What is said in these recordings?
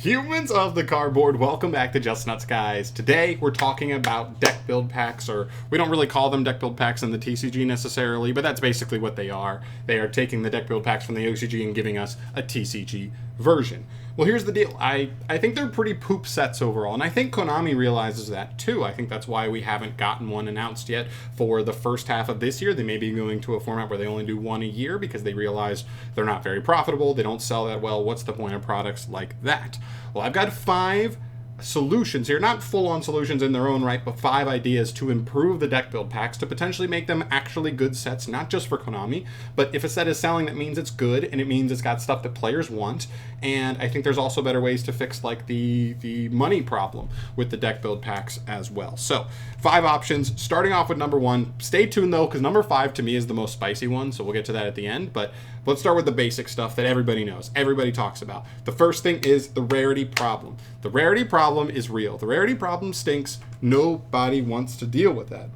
Humans of the cardboard, welcome back to Just Nuts, guys. Today we're talking about deck build packs, or we don't really call them deck build packs in the TCG necessarily, but that's basically what they are. They are taking the deck build packs from the OCG and giving us a TCG version. Well, here's the deal. I think they're pretty poop sets overall, and I think Konami realizes that too. I think that's why we haven't gotten one announced yet for the first half of this year. They may be going to a format where they only do one a year because they realize they're not very profitable, they don't sell that well. What's the point of products like that? Well, I've got 5 solutions here, not full-on solutions in their own right, but 5 ideas to improve the deck build packs to potentially make them actually good sets, not just for Konami, but if a set is selling, that means it's good, and it means it's got stuff that players want. And I think there's also better ways to fix like the money problem with the deck build packs as well. So 5 options, starting off with number 1. Stay tuned though, because number 5 to me is the most spicy one, so we'll get to that at the end. But let's start with the basic stuff that everybody knows, everybody talks about. The first thing is the rarity problem. The rarity problem is real. The rarity problem stinks. Nobody wants to deal with that.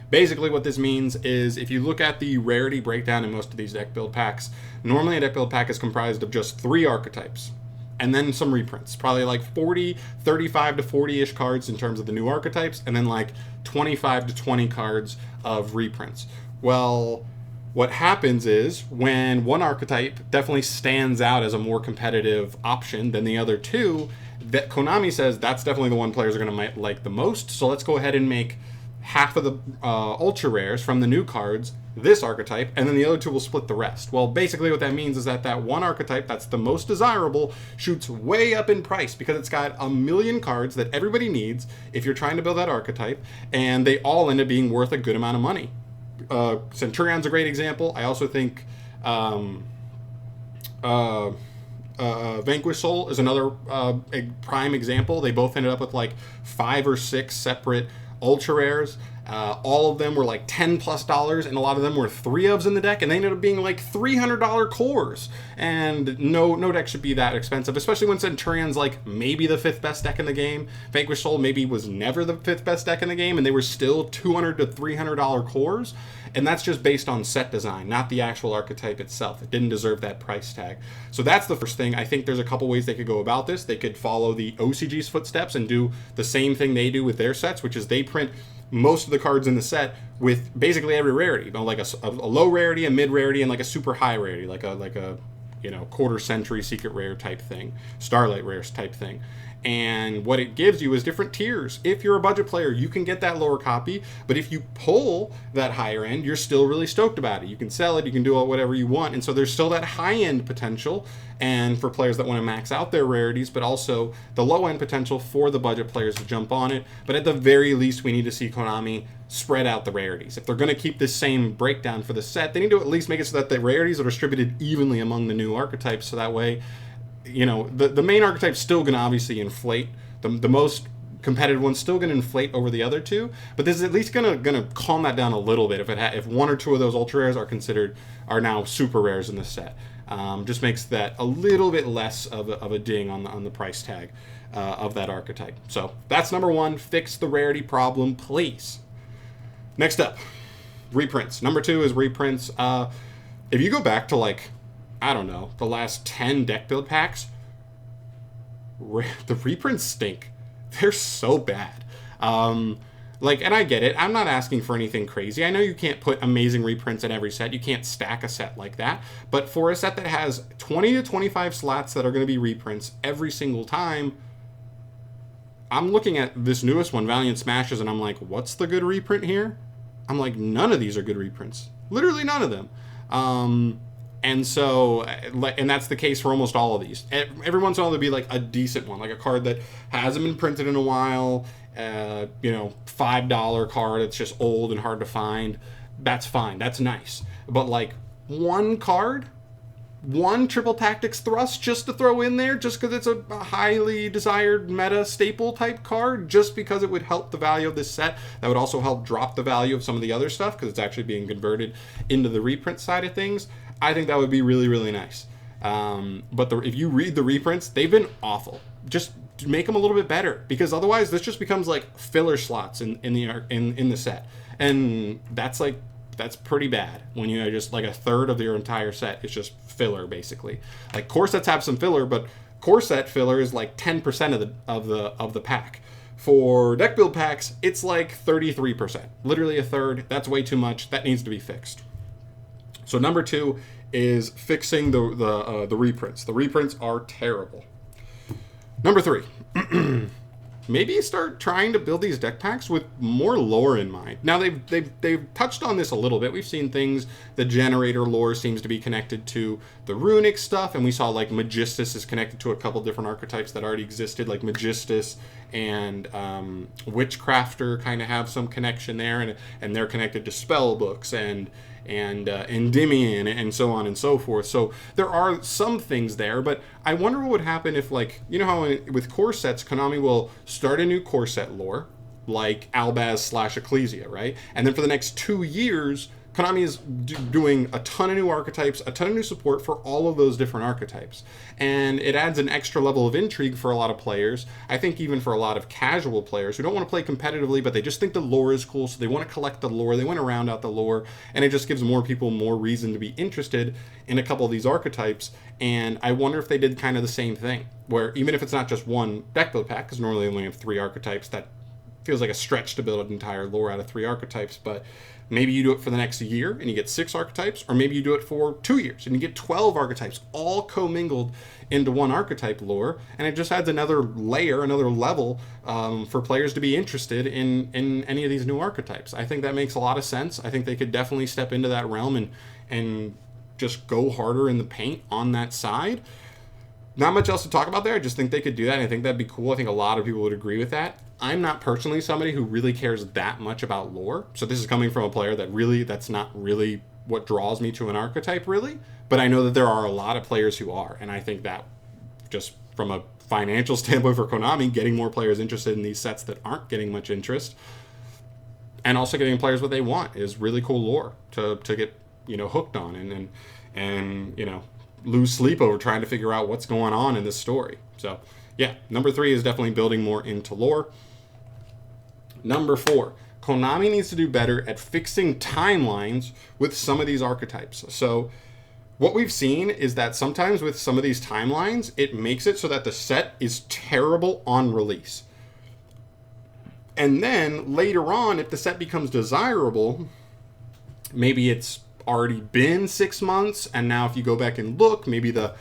Basically what this means is if you look at the rarity breakdown in most of these deck build packs, normally a deck build pack is comprised of just 3 archetypes and then some reprints, probably like 35 to 40-ish cards in terms of the new archetypes, and then like 25 to 20 cards of reprints. Well, what happens is when one archetype definitely stands out as a more competitive option than the other 2, that Konami says that's definitely the one players are going to like the most, so let's go ahead and make half of the ultra rares from the new cards this archetype, and then the other 2 will split the rest. Well, basically what that means is that one archetype that's the most desirable shoots way up in price because it's got a million cards that everybody needs if you're trying to build that archetype, and they all end up being worth a good amount of money. Centurion's a great example. I also think Vanquish Soul is another prime example. They both ended up with like 5 or 6 separate ultra rares. All of them were like $10+, and a lot of them were 3-ofs in the deck, and they ended up being like $300 cores. And no deck should be that expensive, especially when Centurion's like maybe the 5th best deck in the game. Vanquish Soul maybe was never the 5th best deck in the game, and they were still $200 to $300 cores. And that's just based on set design, not the actual archetype itself. It didn't deserve that price tag. So that's the first thing. I think there's a couple ways they could go about this. They could follow the OCG's footsteps and do the same thing they do with their sets, which is they print most of the cards in the set with basically every rarity, like a low rarity, a mid rarity, and like a super high rarity, like a quarter century secret rare type thing, starlight rares type thing. And what it gives you is different tiers. If you're a budget player, you can get that lower copy, but if you pull that higher end, you're still really stoked about it. You can sell it, you can do whatever you want, and so there's still that high end potential, and for players that want to max out their rarities, but also the low end potential for the budget players to jump on it. But at the very least, we need to see Konami spread out the rarities. If they're going to keep this same breakdown for the set, they need to at least make it so that the rarities are distributed evenly among the new archetypes, so that way, the main archetype's still going to obviously inflate. The most competitive one's still going to inflate over the other 2, but this is at least going to calm that down a little bit if 1 or 2 of those ultra rares are now super rares in the set. Just makes that a little bit less of a ding on the price tag of that archetype. So that's number 1. Fix the rarity problem, please. Next up, reprints. Number 2 is reprints. If you go back to the last 10 deck build packs, the reprints stink. They're so bad. And I get it. I'm not asking for anything crazy. I know you can't put amazing reprints in every set. You can't stack a set like that. But for a set that has 20 to 25 slots that are going to be reprints every single time, I'm looking at this newest one, Valiant Smashes, and I'm like, what's the good reprint here? I'm like, none of these are good reprints. Literally none of them. And so, and that's the case for almost all of these. Every once in a while there'll be like a decent one, like a card that hasn't been printed in a while, $5 card that's just old and hard to find. That's fine. That's nice. But like one card, one Triple Tactics Thrust just to throw in there, just because it's a highly desired meta staple type card, just because it would help the value of this set. That would also help drop the value of some of the other stuff because it's actually being converted into the reprint side of things. I think that would be really, really nice. But if you read the reprints, they've been awful. Just make them a little bit better, because otherwise this just becomes like filler slots in the set, and that's pretty bad when you just like a third of your entire set is just filler basically. Like core sets have some filler, but Core set filler is like 10% of the pack. For deck build packs, it's like 33%, literally a third. That's way too much. That needs to be fixed. So number 2 is fixing the reprints. The reprints are terrible. Number 3, maybe start trying to build these deck packs with more lore in mind. Now they've touched on this a little bit. We've seen things. The generator lore seems to be connected to the runic stuff, and we saw like Magistus is connected to a couple different archetypes that already existed, like Magistus and Witchcrafter kind of have some connection there, and they're connected to spell books and Endymion and so on and so forth. So there are some things there, but I wonder what would happen if, like, you know how with core sets, Konami will start a new core set lore, like Albaz / Ecclesia, right? And then for the next 2 years, Konami is doing a ton of new archetypes, a ton of new support for all of those different archetypes. And it adds an extra level of intrigue for a lot of players. I think even for a lot of casual players who don't want to play competitively, but they just think the lore is cool, so they want to collect the lore, they want to round out the lore, and it just gives more people more reason to be interested in a couple of these archetypes. And I wonder if they did kind of the same thing, where even if it's not just one deck build pack, because normally they only have 3 archetypes, that feels like a stretch to build an entire lore out of 3 archetypes, but maybe you do it for the next year and you get 6 archetypes, or maybe you do it for 2 years and you get 12 archetypes, all commingled into one archetype lore, and it just adds another layer, another level for players to be interested in any of these new archetypes. I think that makes a lot of sense. I think they could definitely step into that realm and just go harder in the paint on that side. Not much else to talk about there. I just think they could do that, and I think that'd be cool. I think a lot of people would agree with that. I'm not personally somebody who really cares that much about lore, so this is coming from a player that's not really what draws me to an archetype, really. But I know that there are a lot of players who are, and I think that just from a financial standpoint for Konami, getting more players interested in these sets that aren't getting much interest, and also getting players what they want, is really cool lore to get, you know, hooked on and you know, lose sleep over trying to figure out what's going on in this story. So yeah, number 3 is definitely building more into lore. Number 4, Konami needs to do better at fixing timelines with some of these archetypes. So what we've seen is that sometimes with some of these timelines, it makes it so that the set is terrible on release. And then later on, if the set becomes desirable, maybe it's already been 6 months, and now if you go back and look, maybe the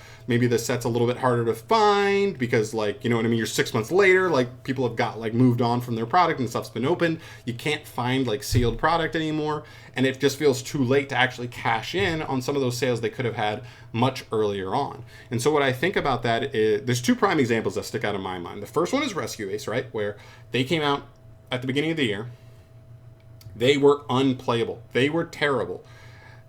set's a little bit harder to find because, like, you know what I mean, you're 6 months later, like people have got like moved on from their product and stuff's been opened, you can't find like sealed product anymore, and it just feels too late to actually cash in on some of those sales they could have had much earlier on. And so what I think about that is there's 2 prime examples that stick out in my mind. The first one is Rescue Ace, right, where they came out at the beginning of the year, they were unplayable, they were terrible.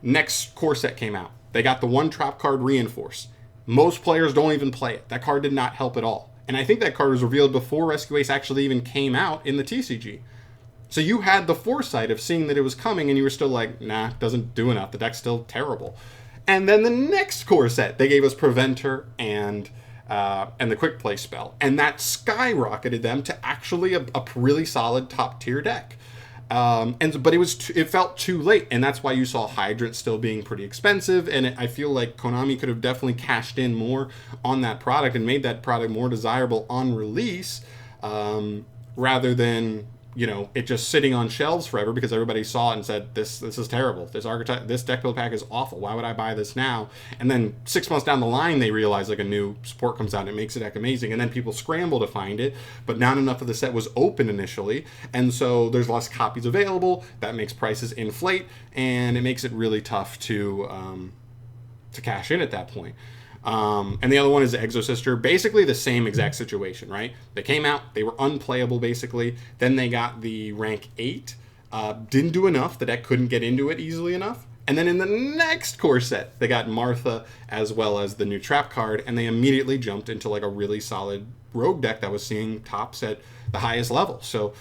Next core set came out. They got the 1 trap card Reinforce. Most players don't even play it. That card did not help at all. And I think that card was revealed before Rescue Ace actually even came out in the TCG. So you had the foresight of seeing that it was coming, and you were still like, nah, doesn't do enough. The deck's still terrible. And then the next core set, they gave us Preventer and the Quick Play spell. And that skyrocketed them to actually a really solid top tier deck. But it felt too late, and that's why you saw Hydrant still being pretty expensive. And I feel like Konami could have definitely cashed in more on that product and made that product more desirable on release, rather than, you know, it just sitting on shelves forever because everybody saw it and said, this is terrible. This deck build pack is awful. Why would I buy this now? And then 6 months down the line, they realize like a new support comes out and it makes the deck amazing. And then people scramble to find it, but not enough of the set was open initially. And so there's less copies available. That makes prices inflate, and it makes it really tough to cash in at that point. And the other one is Exosister. Basically the same exact situation, right? They came out, they were unplayable basically. Then they got the rank 8. Didn't do enough. The deck couldn't get into it easily enough. And then in the next core set, they got Martha as well as the new trap card, and they immediately jumped into like a really solid rogue deck that was seeing tops at the highest level. So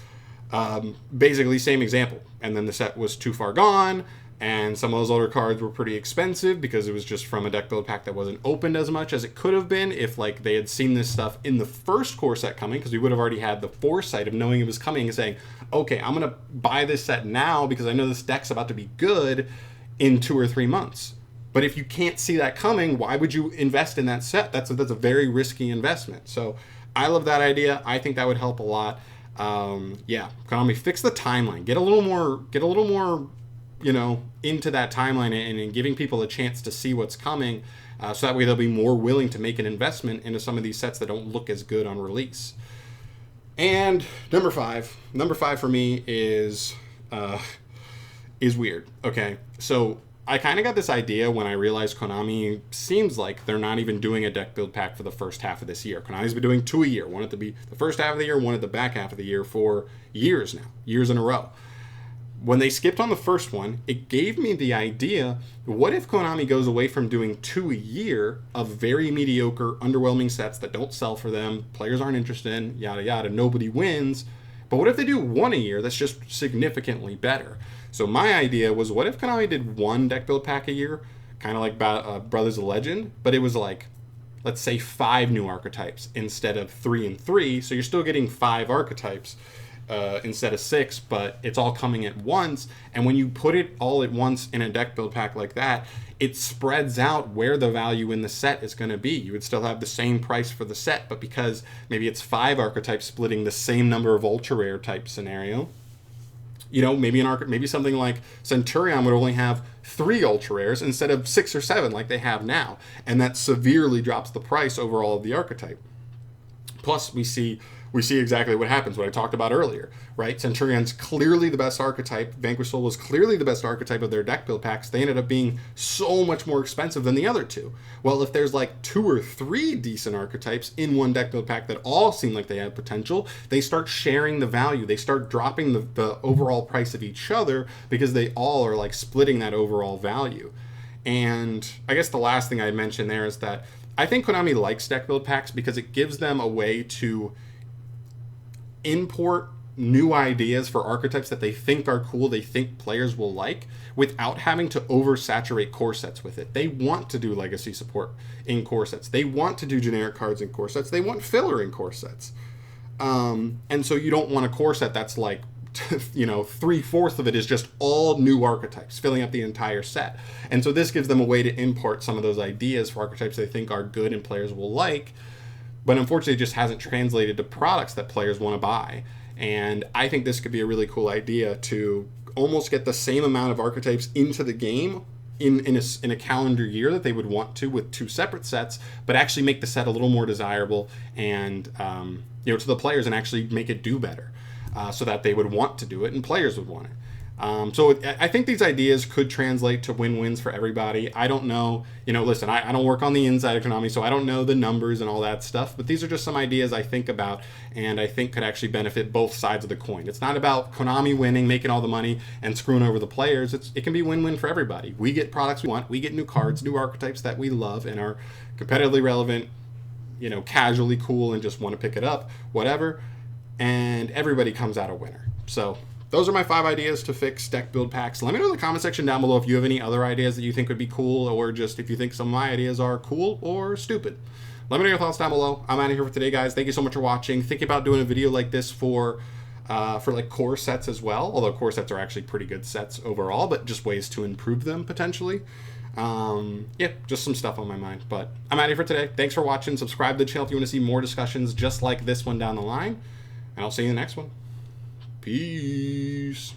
basically same example. And then the set was too far gone. And some of those older cards were pretty expensive because it was just from a deck build pack that wasn't opened as much as it could have been if like they had seen this stuff in the first core set coming, because we would have already had the foresight of knowing it was coming and saying, okay, I'm going to buy this set now because I know this deck's about to be good in 2 or 3 months. But if you can't see that coming, why would you invest in that set? That's a very risky investment. So I love that idea. I think that would help a lot. Yeah, Konami, fix the timeline. Get a little more, into that timeline and giving people a chance to see what's coming. So that way they'll be more willing to make an investment into some of these sets that don't look as good on release. And number five for me is weird. Okay, so I kind of got this idea when I realized Konami seems like they're not even doing a deck build pack for the first half of this year. Konami's been doing 2 a year. One at the first half of the year, one at the back half of the year for years now, years in a row. When they skipped on the first one, it gave me the idea, what if Konami goes away from doing 2 a year of very mediocre, underwhelming sets that don't sell for them, players aren't interested in, yada yada, nobody wins, but what if they do 1 a year that's just significantly better? So my idea was, what if Konami did 1 deck build pack a year, kind of like Brothers of Legend, but it was like, let's say 5 new archetypes instead of 3 and 3, so you're still getting 5 archetypes instead of 6, but it's all coming at once. And when you put it all at once in a deck build pack like that, it spreads out where the value in the set is going to be. You would still have the same price for the set, but because maybe it's 5 archetypes splitting the same number of ultra rare type scenario, maybe something like Centurion would only have 3 ultra rares instead of 6 or 7 like they have now, and that severely drops the price overall of the archetype. Plus, we see exactly what happens, what I talked about earlier, right? Centurion's clearly the best archetype. Vanquish Soul was clearly the best archetype of their deck build packs. They ended up being so much more expensive than the other 2. Well, if there's like 2 or 3 decent archetypes in one deck build pack that all seem like they have potential, they start sharing the value. They start dropping the overall price of each other because they all are like splitting that overall value. And I guess the last thing I'd mention there is that I think Konami likes deck build packs because it gives them a way to import new ideas for archetypes that they think are cool, they think players will like, without having to oversaturate core sets with it. They want to do legacy support in core sets. They want to do generic cards in core sets. They want filler in core sets. And so you don't want a core set that's like, 3/4 of it is just all new archetypes, filling up the entire set. And so this gives them a way to import some of those ideas for archetypes they think are good and players will like, but unfortunately it just hasn't translated to products that players want to buy. And I think this could be a really cool idea to almost get the same amount of archetypes into the game in a calendar year that they would want to with 2 separate sets, but actually make the set a little more desirable and to the players, and actually make it do better, so that they would want to do it and players would want it. So I think these ideas could translate to win-wins for everybody. I don't know, listen, I don't work on the inside of Konami, so I don't know the numbers and all that stuff, but these are just some ideas I think about and I think could actually benefit both sides of the coin. It's not about Konami winning, making all the money, and screwing over the players. It can be win-win for everybody. We get products we want, we get new cards, new archetypes that we love and are competitively relevant, casually cool and just want to pick it up, whatever, and everybody comes out a winner. So those are my 5 ideas to fix deck build packs. Let me know in the comment section down below if you have any other ideas that you think would be cool, or just if you think some of my ideas are cool or stupid. Let me know your thoughts down below. I'm out of here for today, guys. Thank you so much for watching. Thinking about doing a video like this for like core sets as well, although core sets are actually pretty good sets overall, but just ways to improve them potentially. Yeah, just some stuff on my mind. But I'm out of here for today. Thanks for watching. Subscribe to the channel if you want to see more discussions just like this one down the line, and I'll see you in the next one. Peace.